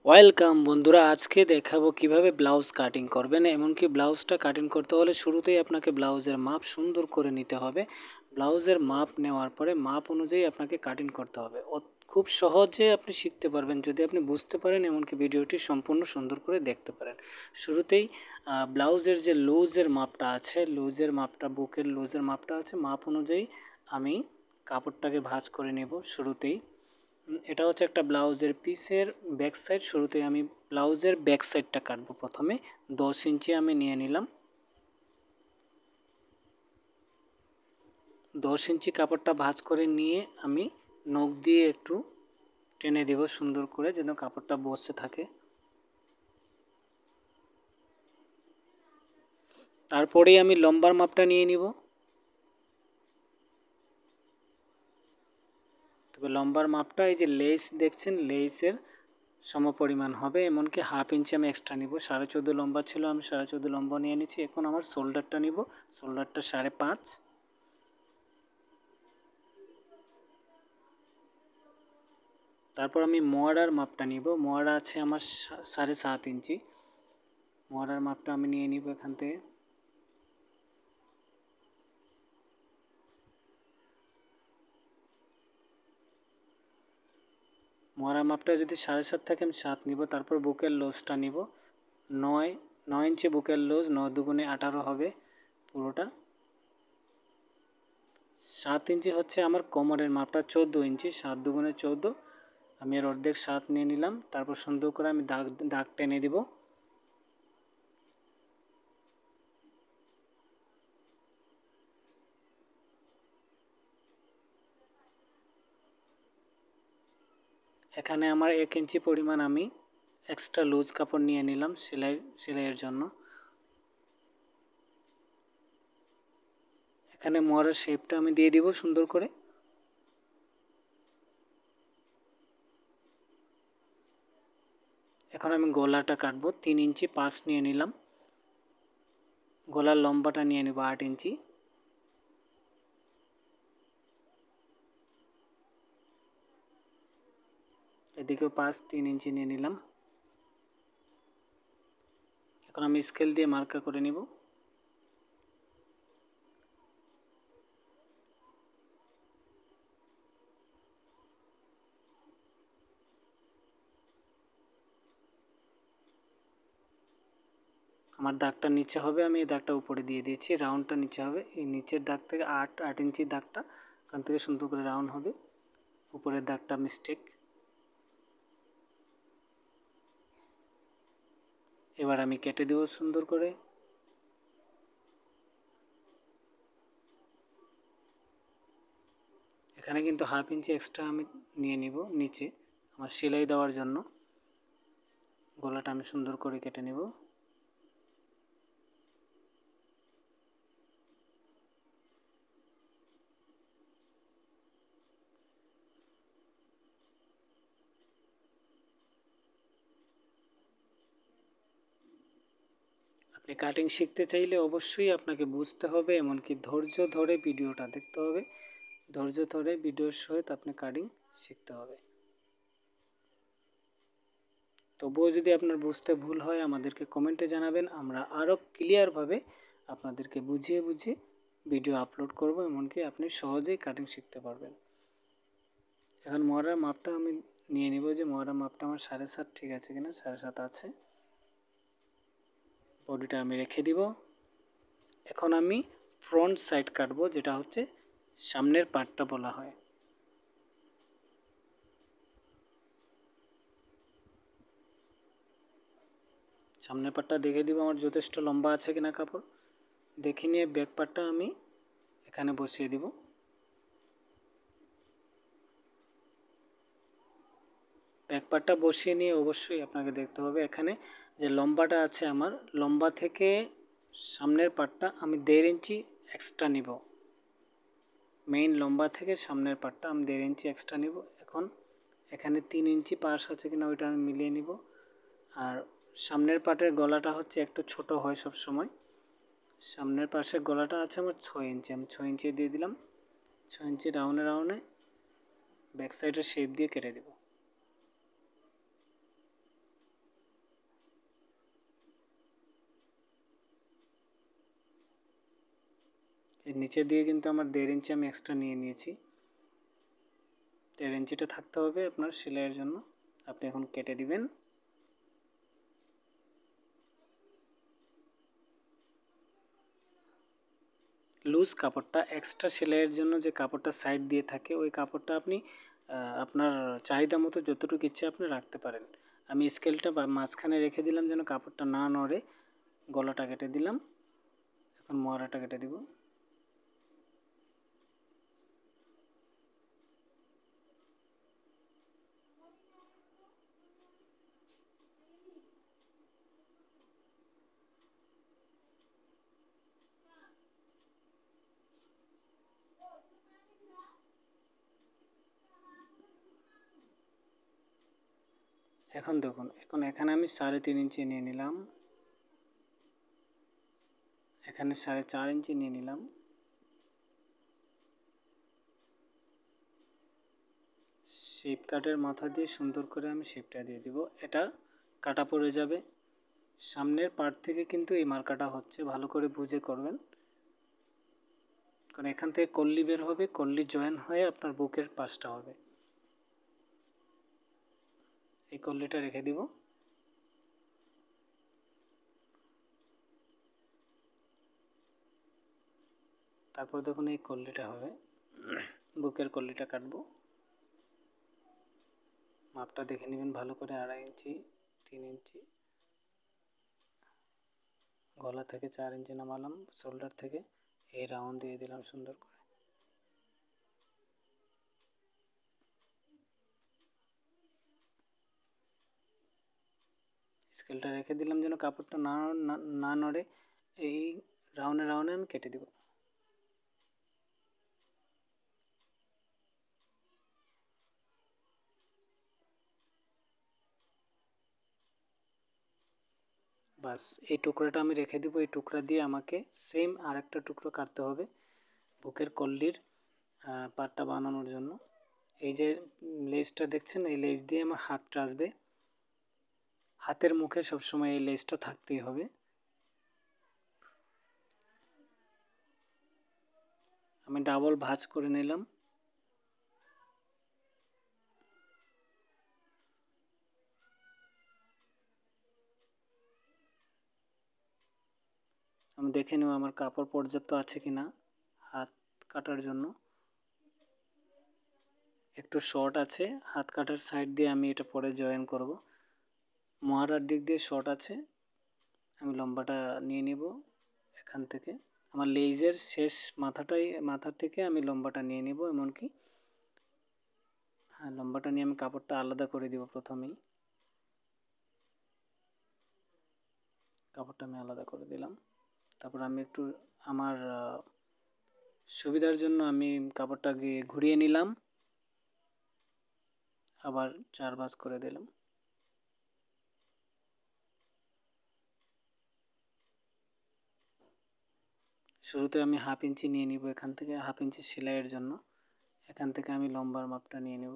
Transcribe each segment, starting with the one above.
Welcome বন্ধুরা, আজকে দেখাবো কিভাবে ব্লাউজ কাটিং করবেন। এমনকি ব্লাউজটা কাটিং করতে হলে শুরুতেই আপনাকে ব্লাউজের মাপ সুন্দর করে নিতে হবে। ব্লাউজের মাপ নেওয়ার পরে মাপ অনুযায়ী আপনাকে কাটিং করতে হবে। খুব সহজে আপনি শিখতে পারবেন যদি আপনি বুঝতে পারেন, এমনকি ভিডিওটি সম্পূর্ণ সুন্দর করে দেখতে পারেন। শুরুতেই ব্লাউজের যে লুজের মাপটা আছে, লুজের মাপটা, বুকের লুজের মাপটা আছে, মাপ অনুযায়ী আমি কাপড়টাকে ভাঁজ করে নেব। শুরুতেই এটা হচ্ছে একটা ব্লাউজের পিসের ব্যাক সাইড। শুরুতে আমি ব্লাউজের ব্যাক সাইডটা কাটবো। প্রথমে 10 ইঞ্চি আমি নিয়ে নিলাম। 10 ইঞ্চি কাপড়টা ভাঁজ করে নিয়ে আমি নখ দিয়ে একটু টেনে দেব সুন্দর করে, যেন কাপড়টা বসে থাকে। তারপরেই আমি লম্বার মাপটা নিয়ে নিব। তবে লম্বার মাপটা এই যে লেস দেখছেন, লেসের সমপরিমাণ হবে। এমনকি হাফ ইঞ্চি আমি এক্সট্রা নিব। 14.5 লম্বা ছিল, আমি 14.5 লম্বা নিয়ে নিচ্ছি। এখন আমার শোল্ডারটা নিব, শোল্ডারটা 5.5। তারপর আমি মোয়ারার মাপটা নিব। মোয়ারা আছে আমার 7.5 ইঞ্চি। মোয়ারার মাপটা আমি নিয়ে নিব এখান থেকে। মোয়ারার মাপটা যদি 7.5 থাকে আমি 7 নিব। তারপর বুকের লোজটা নিব 9 ইঞ্চি বুকের লোজ। 9 দুগুণে 18 হবে পুরোটা। 7 ইঞ্চি হচ্ছে আমার কোমরের মাপটা, 14 ইঞ্চি। 7 দুগুণে 14, আমি এর অর্ধেক 7 নিয়ে নিলাম। তারপর সুন্দর করে আমি দাগ টেনে দিব। এখানে আমার 1 ইঞ্চি পরিমাণ আমি এক্সট্রা লুজ কাপড় নিয়ে নিলাম সেলাইয়ের জন্য। এখানে মোহরের শেপটা আমি দিয়ে দিব সুন্দর করে। এখন আমি গলাটা কাটবো। 3 ইঞ্চি 5 নিয়ে নিলাম। গলার লম্বাটা নিয়ে নেব 8 ইঞ্চি। এদিকেও 3 ইঞ্চি নিয়ে নিলাম। এখন আমি স্কেল দিয়ে মার্কা করে নিব। আমার দাগটা নিচে হবে, আমি এই দাগটা উপরে দিয়ে দিয়েছি। রাউন্ডটা নিচে হবে, এই নিচের দাগ থেকে 8 ইঞ্চি দাগটা ওখান থেকে সুন্দর করে রাউন্ড হবে। উপরের দাগটা মিস্টেক। এবার আমি কেটে দেব সুন্দর করে। এখানে কিন্তু হাফ ইঞ্চি এক্সট্রা আমি নিয়ে নিব নিচে আমার সেলাই দেওয়ার জন্য। গলাটা আমি সুন্দর করে কেটে নেব। আপনি কাটিং শিখতে চাইলে অবশ্যই আপনাকে বুঝতে হবে, এমনকি ধৈর্য ধরে ভিডিওটা দেখতে হবে। ধৈর্য ধরে ভিডিওর সহিত আপনি কাটিং শিখতে হবে। তবুও যদি আপনার বুঝতে ভুল হয় আমাদেরকে কমেন্টে জানাবেন, আমরা আরও ক্লিয়ারভাবে আপনাদেরকে বুঝিয়ে ভিডিও আপলোড করব, এমনকি আপনি সহজেই কাটিং শিখতে পারবেন। এখন মোহরার মাপটা আমি নিয়ে নিব, যে মোহরার মাপটা আমার 7.5 ঠিক আছে কিনা। 7.5 আছে। বডিটা আমি রেখে দিব। এখন আমি ফ্রন্ট সাইড কাটবো, যেটা হচ্ছে সামনের পার্টটা বলা হয়। সামনের পার্টটা দেখে দিব আমার যথেষ্ট লম্বা আছে কিনা কাপড়। দেখে নিয়ে ব্যাক পার্টটা আমি এখানে বসিয়ে দিব। ব্যাক পার্টটা বসিয়ে নিয়ে অবশ্যই আপনাকে দেখতে হবে এখানে যে লম্বাটা আছে আমার, লম্বা থেকে সামনের পার্টটা আমি 1.5 ইঞ্চি এক্সট্রা নিব। মেইন লম্বা থেকে সামনের পার্টটা আমি 1.5 ইঞ্চি এক্সট্রা নিব। এখন এখানে 3 ইঞ্চি পাশ আছে কিনা ওইটা আমি মিলিয়ে নিব। আর সামনের পার্টের গলাটা হচ্ছে একটু ছোট হয় সব সময়। সামনের পাশের গলাটা আছে আমার 6 ইঞ্চি, আমি 6 ইঞ্চি দিয়ে দিলাম। 6 ইঞ্চি রাউন্ডে ব্যাক সাইডের শেপ দিয়ে কেটে দেব। এর নিচে দিয়ে কিন্তু আমার 1.5 ইঞ্চি আমি এক্সট্রা নিয়ে নিয়েছি। 1.5 ইঞ্চিটা থাকতে হবে আপনার সেলাইয়ের জন্য। আপনি এখন কেটে দিবেন। লুজ কাপড়টা এক্সট্রা সেলাইয়ের জন্য যে কাপড়টা সাইড দিয়ে থাকে ওই কাপড়টা আপনি আপনার চাহিদা মতো যতটুকু ইচ্ছে আপনি রাখতে পারেন। আমি স্কেলটা মাঝখানে রেখে দিলাম যেন কাপড়টা না নড়ে। গলাটা কেটে দিলাম, এখন মহড়াটা কেটে দিব। এখন দেখুন, এখন এখানে আমি 3.5 ইঞ্চি নিয়ে নিলাম, এখানে 4.5 ইঞ্চি নিয়ে নিলাম। শেপ কাটের মাথা দিয়ে সুন্দর করে আমি শেপটা দিয়ে দিব। এটা কাটা পড়ে যাবে। সামনের পার্ট থেকে কিন্তু এই মার্কাটা হচ্ছে, ভালো করে বুঝে করবেন, কারণ এখান থেকে কল্লি বের হবে, কল্লি জয়েন হয়ে আপনার বুকের পাশটা হবে। এই কল্লিটা রেখে দিব। তারপর দেখুন এই কল্লিটা হবে, বুকের কল্লিটা কাটবো। মাপটা দেখে নেবেন ভালো করে, 2.5 ইঞ্চি, 3 ইঞ্চি। গলা থেকে 4 ইঞ্চি নামালাম, শোল্ডার থেকে এই রাউন্ড দিয়ে দিলাম সুন্দর করে। স্কেলটা রেখে দিলাম যেন কাপড়টা না নড়ে। এই রাউন্ডে রাউন্ডে আমি কেটে দেব। বাস এই টুকরোটা আমি রেখে দেবো। এই টুকরা দিয়ে আমাকে সেম আরেকটা টুকরো কাটতে হবে বুকের কল্লির পাটটা বানানোর জন্য। এই যে লেজটা দেখছেন, এই লেজ দিয়ে আমার হাতটা আসবে। হাতের মুখে সবসময় এই লেজটা থাকতেই হবে। আমি ডাবল ভাঁজ করে নিলাম। আমি দেখে নেব আমার কাপড় পর্যাপ্ত আছে কি না হাত কাটার জন্য। একটু শর্ট আছে, হাত কাটার সাইড দিয়ে আমি এটা পরে জয়েন করব। মহড়ার দিক দিয়ে শর্ট আছে, আমি লম্বাটা নিয়ে নেব এখান থেকে। আমার লেজের শেষ মাথা থেকে আমি লম্বাটা নিয়ে নেব। এমনকি হ্যাঁ, লম্বাটা নিয়ে আমি কাপড়টা আলাদা করে দিব। প্রথমেই কাপড়টা আমি আলাদা করে দিলাম। তারপর আমি একটু আমার সুবিধার জন্য আমি কাপড়টাকে ঘুরিয়ে নিলাম, আবার 4 ভাঁজ করে দিলাম। শুরুতে আমি 1/2 ইঞ্চি নিয়ে নিব এখান থেকে, 1/2 ইঞ্চি সেলাইয়ের জন্য। এখান থেকে আমি লম্বার মাপটা নিয়ে নেব।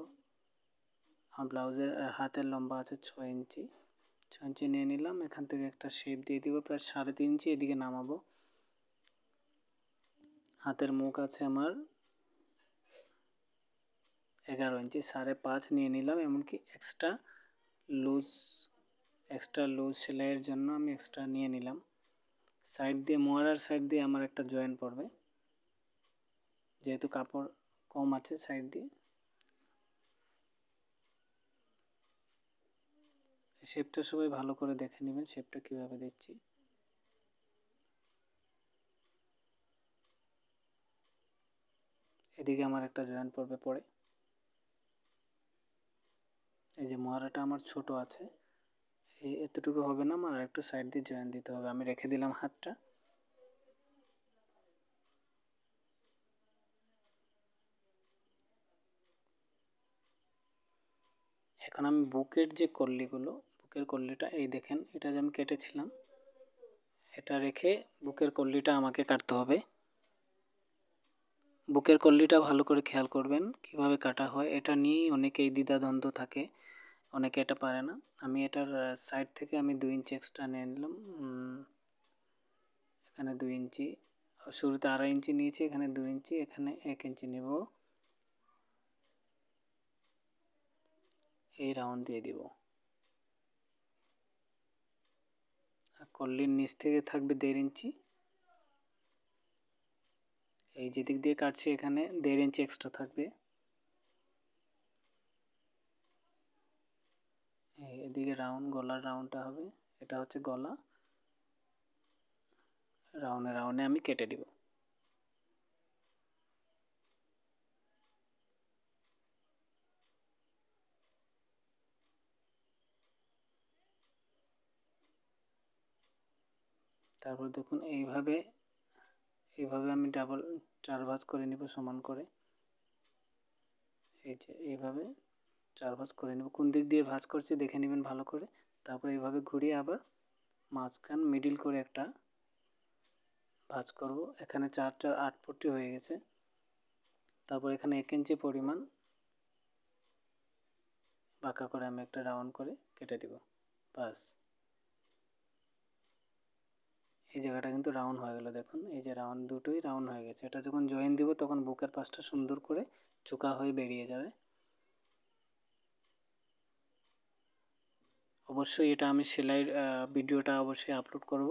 আমার ব্লাউজের হাতের লম্বা আছে 6 ইঞ্চি, 6 ইঞ্চি নিয়ে নিলাম। এখান থেকে একটা শেপ দিয়ে দিব, প্রায় 3.5 ইঞ্চি এদিকে নামাবো। হাতের মুখ আছে আমার 11 ইঞ্চি, 5.5 নিয়ে নিলাম। এমনকি লুজ এক্সট্রা লুজ সেলাইয়ের জন্য আমি এক্সট্রা নিয়ে নিলাম। সাইড দিয়ে মোয়ারার সাইড দিয়ে আমার একটা জয়েন পড়বে, যেহেতু কাপড় কম আছে সাইড দিয়ে। শেপটা সবাই ভালো করে দেখে নেবেন, শেপটা কীভাবে দিচ্ছি। এদিকে আমার একটা জয়েন পড়বে পরে। এই যে মহারাটা আমার ছোট আছে, এতটুকু হবে না, আমার আরেকটু সাইড দিয়ে জয়েন দিতে হবে। আমি রেখে দিলাম হাতটা। এখন আমি বুকের যে কল্লিগুলো, বুকের কল্লিটা এই দেখেন, এটা যে আমি কেটেছিলাম, এটা রেখে বুকের কল্লিটা আমাকে কাটতে হবে। বুকের কল্লিটা ভালো করে খেয়াল করবেন কিভাবে কাটা হয়। এটা নিয়েই অনেকেই দ্বিধাদ্বন্দ্ব থাকে, অনেকে এটা পারে না। আমি এটার সাইড থেকে আমি 2 ইঞ্চি এক্সট্রা নিয়ে নিলাম, এখানে 2 ইঞ্চি, শুরুতে 2.5 ইঞ্চি নিয়েছি, এখানে 2 ইঞ্চি, এখানে 1 ইঞ্চি নেব, এই রাউন্ড দিয়ে দিব। আর কল্লির নিচ থেকে থাকবে 1.5 ইঞ্চি, এই যেদিক দিয়ে কাটছি এখানে 1.5 ইঞ্চি এক্সট্রা থাকবে। এদিকে রাউন্ড, গলার রাউন্ডটা হবে, এটা হচ্ছে গলা, রাউন্ডে রাউন্ডে আমি কেটে দিব। তারপর দেখুন এইভাবে আমি 4 ভাঁজ করে নিব সমান করে, এই যে এইভাবে 4 ভাঁজ করে নেব। কোন দিক দিয়ে ভাঁজ করছি দেখে নেবেন ভালো করে। তারপর এইভাবে ঘুরিয়ে আবার মাঝখান মিডিল করে একটা ভাঁজ করব। এখানে 4 4 8 পট্টি হয়ে গেছে। তারপর এখানে 1 ইঞ্চি পরিমাণ বাঁকা করে আমি একটা রাউন্ড করে কেটে দিব, বাস। এই জায়গাটা কিন্তু রাউন্ড হয়ে গেল, দেখুন এই যে রাউন্ড, দুটোই রাউন্ড হয়ে গেছে। এটা যখন জয়েন দিব তখন বুকের পাশটা সুন্দর করে চোকা হয়ে বেরিয়ে যাবে। অবশ্যই এটা আমি সেলাইয়ের ভিডিওটা অবশ্যই আপলোড করব,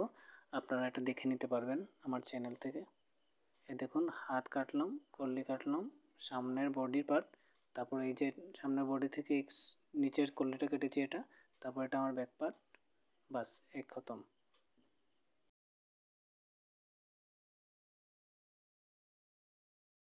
আপনারা এটা দেখে নিতে পারবেন আমার চ্যানেল থেকে। এই দেখুন হাত কাটলাম, কল্লি কাটলাম, সামনের বডি পার্ট, তারপর এই যে সামনের বডি থেকে নিচের কল্লিটা কেটেছি এটা, তারপর এটা আমার ব্যাক পার্ট, বাস এই খতম।